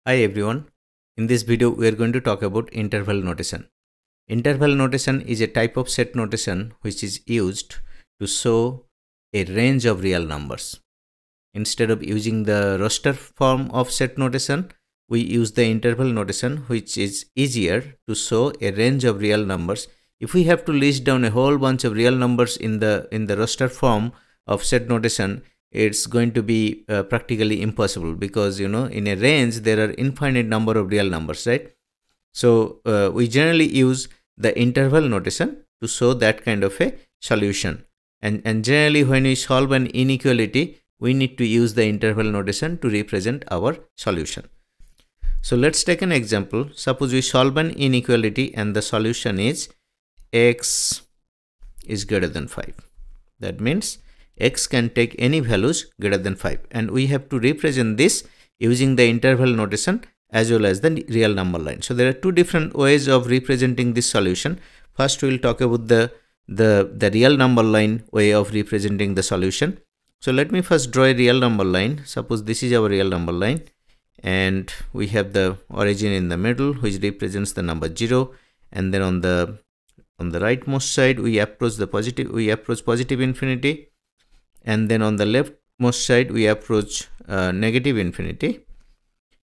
Hi everyone. In this video we are going to talk about interval notation. Interval notation is a type of set notation which is used to show a range of real numbers. Instead of using the roster form of set notation, we use the interval notation, which is easier to show a range of real numbers. If we have to list down a whole bunch of real numbers in the roster form of set notation, it's going to be practically impossible, because in a range there are infinite number of real numbers, right? So we generally use the interval notation to show that kind of a solution, and generally when we solve an inequality, we need to use the interval notation to represent our solution. So let's take an example. Suppose we solve an inequality and the solution is x is greater than 5. That means x can take any values greater than 5, and we have to represent this using the interval notation as well as the real number line. So there are two different ways of representing this solution. First we will talk about the real number line way of representing the solution. So let me first draw a real number line. Suppose this is our real number line, and we have the origin in the middle, which represents the number 0, and then on the rightmost side we approach positive infinity, and then on the leftmost side we approach negative infinity.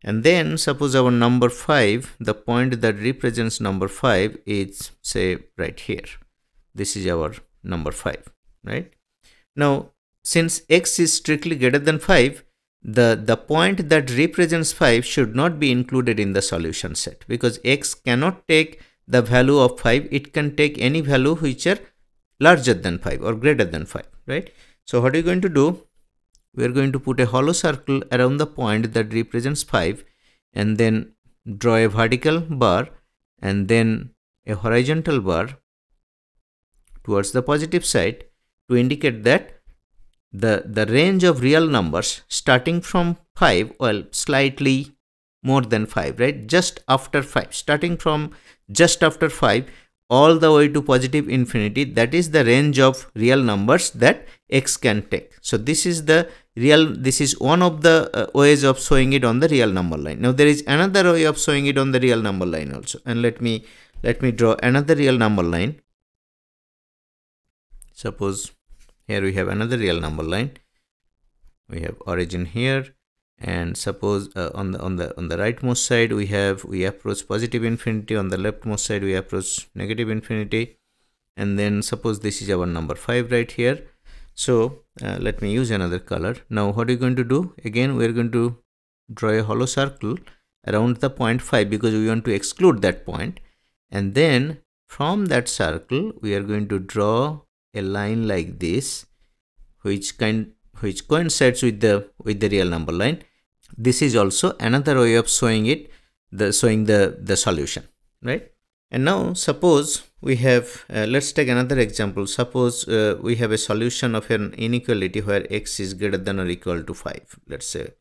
And then suppose our number 5, the point that represents number 5 is, say, right here. This is our number 5, right? Now since x is strictly greater than 5, the point that represents 5 should not be included in the solution set, because x cannot take the value of 5. It can take any value which are larger than 5 or greater than 5, right? So what are you going to do? We are going to put a hollow circle around the point that represents 5, and then draw a vertical bar and then a horizontal bar towards the positive side to indicate that the range of real numbers starting from 5, well, slightly more than 5, right? Just after 5, starting from just after 5 all the way to positive infinity, that is the range of real numbers that x can take. So this is one of the ways of showing it on the real number line. Now there is another way of showing it on the real number line also, and let me draw another real number line. Suppose here we have another real number line. We have origin here, and suppose on the rightmost side we approach positive infinity, on the leftmost side we approach negative infinity, and then suppose this is our number 5 right here. So let me use another color. Now what are you going to do? Again we are going to draw a hollow circle around the point 5, because we want to exclude that point, and then from that circle we are going to draw a line like this, which coincides with the real number line. This is also another way of showing the solution, right? And now suppose we have let's take another example. Suppose we have a solution of an inequality where x is greater than or equal to 5. Let's say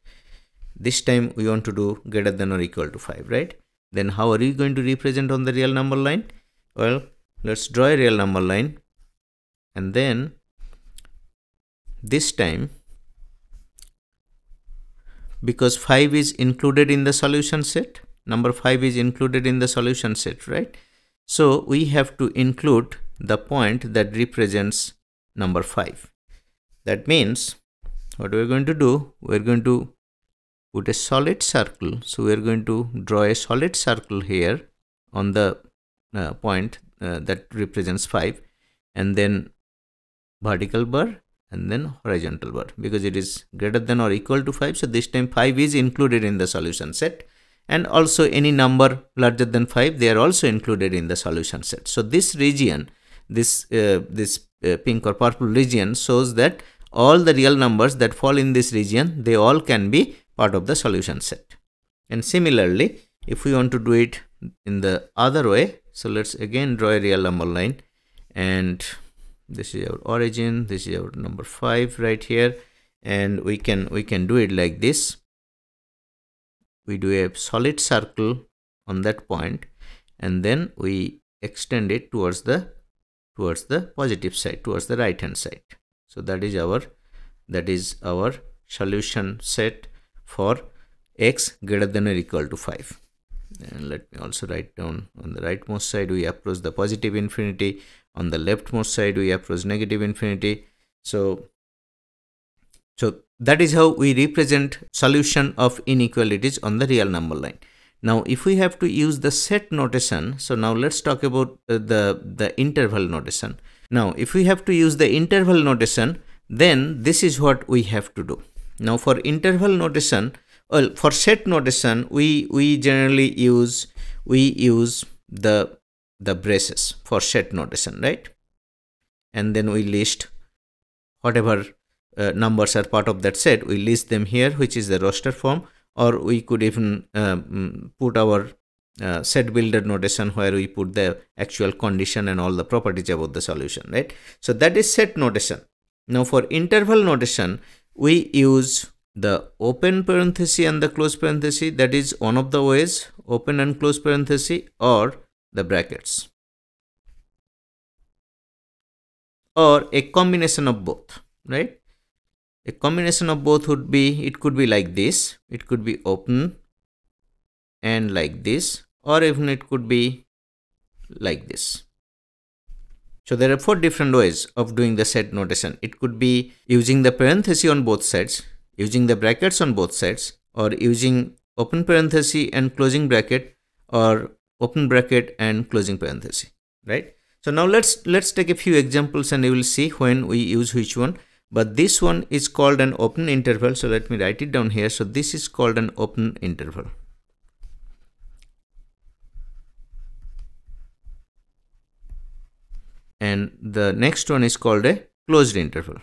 this time we want to do greater than or equal to 5, right? Then how are you going to represent on the real number line? Well, let's draw a real number line, and then this time, because 5 is included in the solution set, number 5 is included in the solution set, right? So we have to include the point that represents number 5. That means what we're going to do, we're going to put a solid circle. So we're going to draw a solid circle here on the point that represents 5, and then vertical bar and then horizontal bar, because it is greater than or equal to 5. So this time 5 is included in the solution set, and also any number larger than 5, they are also included in the solution set. So this region, this pink or purple region, shows that all the real numbers that fall in this region, they all can be part of the solution set. And similarly, if we want to do it in the other way, so let's again draw a real number line, and this is our origin, this is our number 5 right here, and we can do it like this. We do a solid circle on that point, and then we extend it towards the positive side, towards the right hand side. So that is our solution set for x greater than or equal to 5. And let me also write down, on the rightmost side we approach the positive infinity, on the leftmost side we approach negative infinity. So that is how we represent solution of inequalities on the real number line. Now if we have to use the set notation, so now let's talk about the interval notation. Now if we have to use the interval notation, then this is what we have to do. Now for interval notation, well, for set notation we generally use the braces for set notation, right? And then we list whatever numbers are part of that set, we list them here, which is the roster form, or we could even put our set builder notation where we put the actual condition and all the properties about the solution, right? So that is set notation. Now for interval notation, we use the open parenthesis and the close parenthesis. That is one of the ways, open and close parenthesis, or the brackets, or a combination of both, right? A combination of both would be, it could be like this, it could be open and like this, or even it could be like this. So there are 4 different ways of doing the set notation. It could be using the parenthesis on both sides, using the brackets on both sides, or using open parenthesis and closing bracket, or open bracket and closing parenthesis, right? So now let's take a few examples and you will see when we use which one. But this one is called an open interval, so let me write it down here. So this is called an open interval. And the next one is called a closed interval.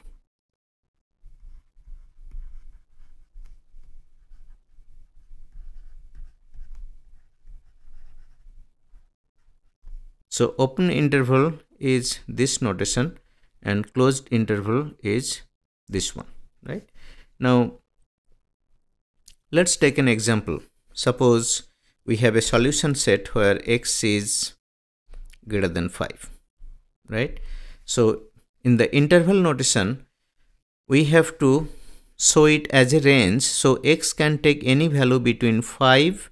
So open interval is this notation and closed interval is this one, right? Now let's take an example. Suppose we have a solution set where x is greater than 5, right? So in the interval notation, we have to show it as a range. So x can take any value between 5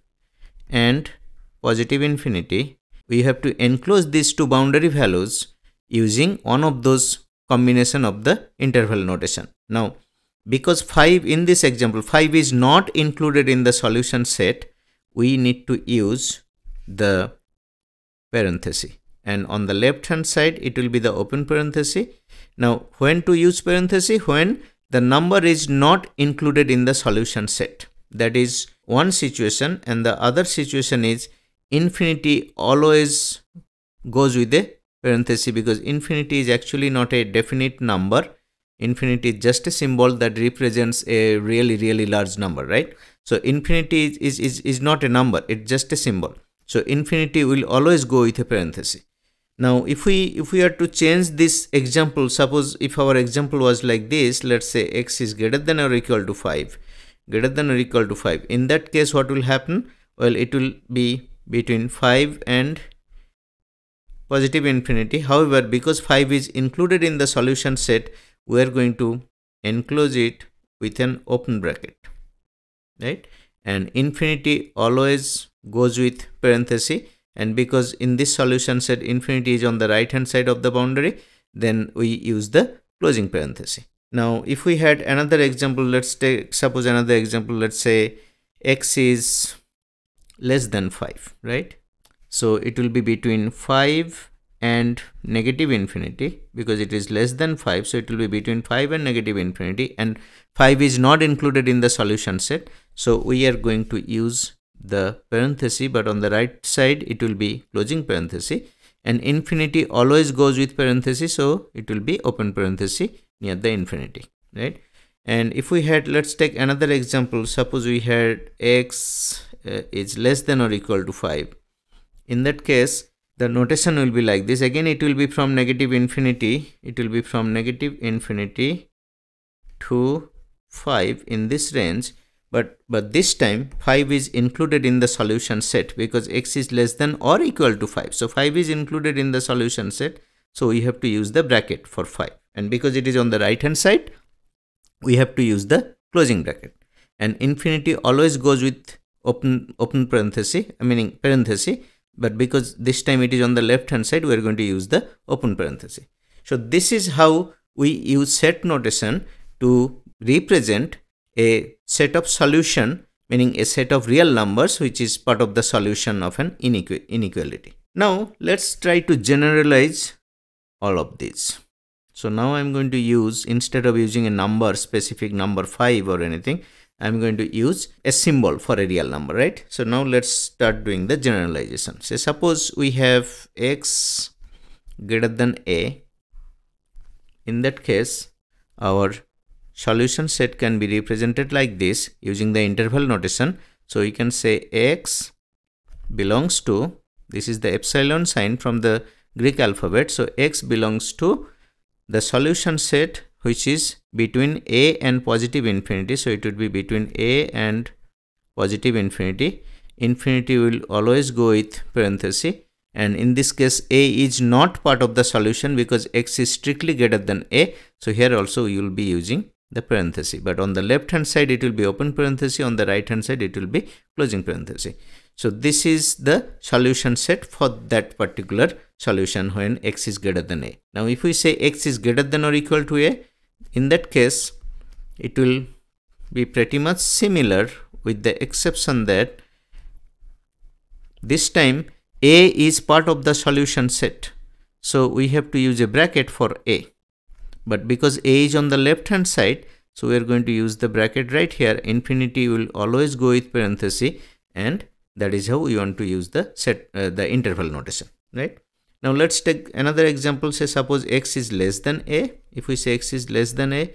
and positive infinity. We have to enclose these 2 boundary values using one of those combination of the interval notation. Now because 5 in this example, 5 is not included in the solution set, we need to use the parenthesis, and on the left hand side it will be the open parenthesis. Now when to use parenthesis? When the number is not included in the solution set. That is one situation, and the other situation is infinity always goes with a parenthesis, because infinity is actually not a definite number. Infinity is just a symbol that represents a really large number, right? So infinity is not a number, it's just a symbol. So infinity will always go with a parenthesis. Now if we are to change this example, suppose if our example was like this, let's say x is greater than or equal to 5, greater than or equal to 5. In that case, what will happen? Well, it will be between 5 and positive infinity. However, because 5 is included in the solution set, we are going to enclose it with an open bracket, right? And infinity always goes with parenthesis, and because in this solution set infinity is on the right hand side of the boundary, then we use the closing parenthesis. Now if we had another example, let's take suppose another example, let's say x is less than 5, right? So it will be between 5 and negative infinity, because it is less than 5, so it will be between 5 and negative infinity, and 5 is not included in the solution set, so we are going to use the parenthesis, but on the right side it will be closing parenthesis, and infinity always goes with parenthesis, so it will be open parenthesis near the infinity, right? And if we had, let's take another example, suppose we had x is less than or equal to 5. In that case, the notation will be like this. Again, it will be from negative infinity. It will be from negative infinity to 5 in this range. But this time 5 is included in the solution set, because x is less than or equal to 5. So 5 is included in the solution set. So we have to use the bracket for 5. And because it is on the right hand side, we have to use the closing bracket. and infinity always goes with open parenthesis, meaning parenthesis, but because this time it is on the left hand side, we are going to use the open parenthesis. So this is how we use set notation to represent a set of solution, meaning a set of real numbers which is part of the solution of an inequality. Now let's try to generalize all of these. So now I'm going to use, instead of using a number, specific number 5 or anything, I'm going to use a symbol for a real number, right? So now let's start doing the generalization. Say suppose we have x greater than a. In that case, our solution set can be represented like this using the interval notation. So you can say x belongs to, this is the epsilon sign from the Greek alphabet. So x belongs to the solution set which is between a and positive infinity. So it would be between a and positive infinity. Infinity will always go with parenthesis, and in this case a is not part of the solution because x is strictly greater than a. So here also you will be using the parenthesis, but on the left hand side it will be open parenthesis, on the right hand side it will be closing parenthesis. So this is the solution set for that particular solution when x is greater than a. Now if we say x is greater than or equal to a, in that case it will be pretty much similar, with the exception that this time a is part of the solution set. So we have to use a bracket for a, but because a is on the left hand side, so we are going to use the bracket right here. Infinity will always go with parenthesis, and that is how we want to use the the interval notation, right? Now let's take another example. Say suppose x is less than a. If we say x is less than a,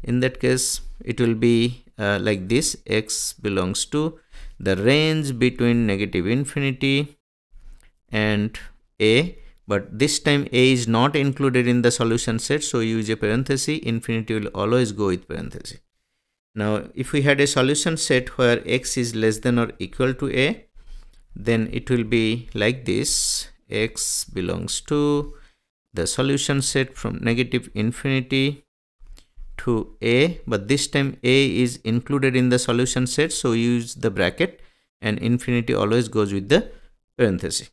in that case it will be like this: x belongs to the range between negative infinity and a, but this time a is not included in the solution set, so use a parenthesis. Infinity will always go with parenthesis. Now if we had a solution set where x is less than or equal to a, then it will be like this: x belongs to the solution set from negative infinity to a, but this time a is included in the solution set, so use the bracket, and infinity always goes with the parenthesis.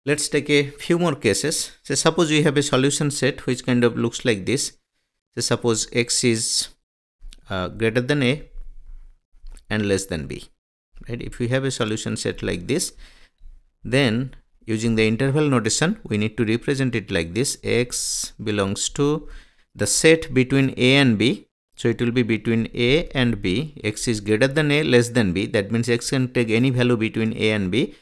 Let's take a few more cases. So suppose we have a solution set which kind of looks like this. So suppose x is greater than a and less than b, right? If we have a solution set like this, then using the interval notation we need to represent it like this: x belongs to the set between a and b. So it will be between a and b. X is greater than a, less than b. That means x can take any value between a and b,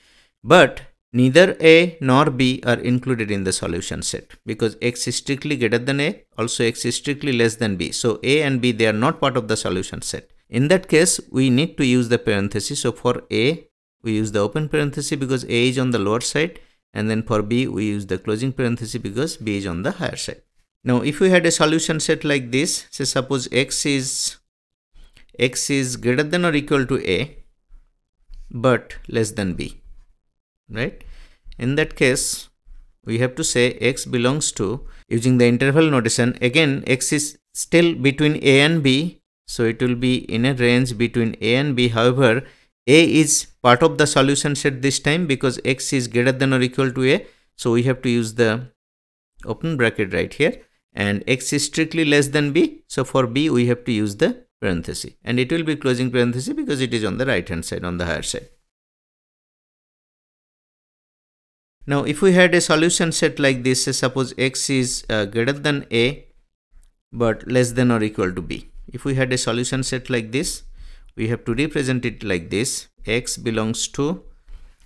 but neither a nor b are included in the solution set because x is strictly greater than a, also x is strictly less than b. So a and b, they are not part of the solution set. In that case we need to use the parenthesis. So for a we use the open parenthesis because a is on the lower side, and then for b we use the closing parenthesis because b is on the higher side. Now if we had a solution set like this, say suppose x is greater than or equal to a but less than b, right? In that case we have to say x belongs to, using the interval notation, again x is still between a and b, so it will be in a range between a and b. However, a is part of the solution set this time because x is greater than or equal to a, so we have to use the open bracket right here, and x is strictly less than b, so for b we have to use the parenthesis, and it will be closing parenthesis because it is on the right hand side, on the higher side. Now if we had a solution set like this, say suppose x is greater than a but less than or equal to b. If we had a solution set like this, we have to represent it like this: x belongs to,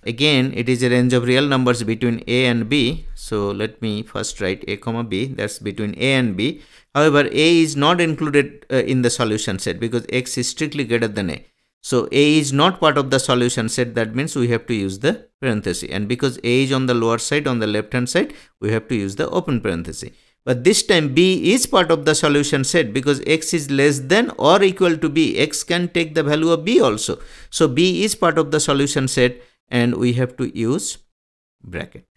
again it is a range of real numbers between a and b. So let me first write a comma b, that's between a and b. However, a is not included in the solution set because x is strictly greater than a. So a is not part of the solution set, that means we have to use the parenthesis, and because a is on the lower side, on the left hand side, we have to use the open parenthesis. But this time b is part of the solution set because x is less than or equal to b. X can take the value of b also. So b is part of the solution set and we have to use bracket.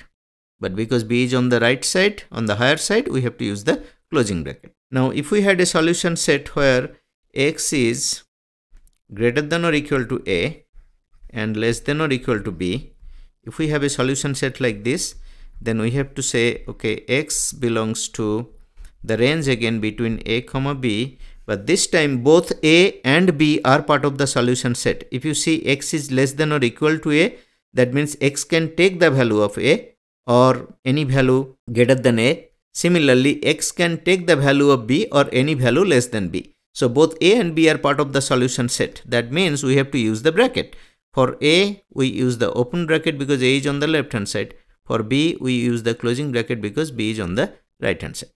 But because b is on the right side, on the higher side, we have to use the closing bracket. Now if we had a solution set where x is greater than or equal to a and less than or equal to b, if we have a solution set like this, then we have to say, okay, x belongs to the range again between a comma b, but this time both a and b are part of the solution set. If you see x is less than or equal to a, that means x can take the value of a or any value greater than a. Similarly, x can take the value of b or any value less than b. So both a and b are part of the solution set. That means we have to use the bracket. For a, we use the open bracket because a is on the left hand side. For b, we use the closing bracket because b is on the right hand side.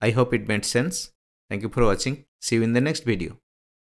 I hope it made sense. Thank you for watching. See you in the next video.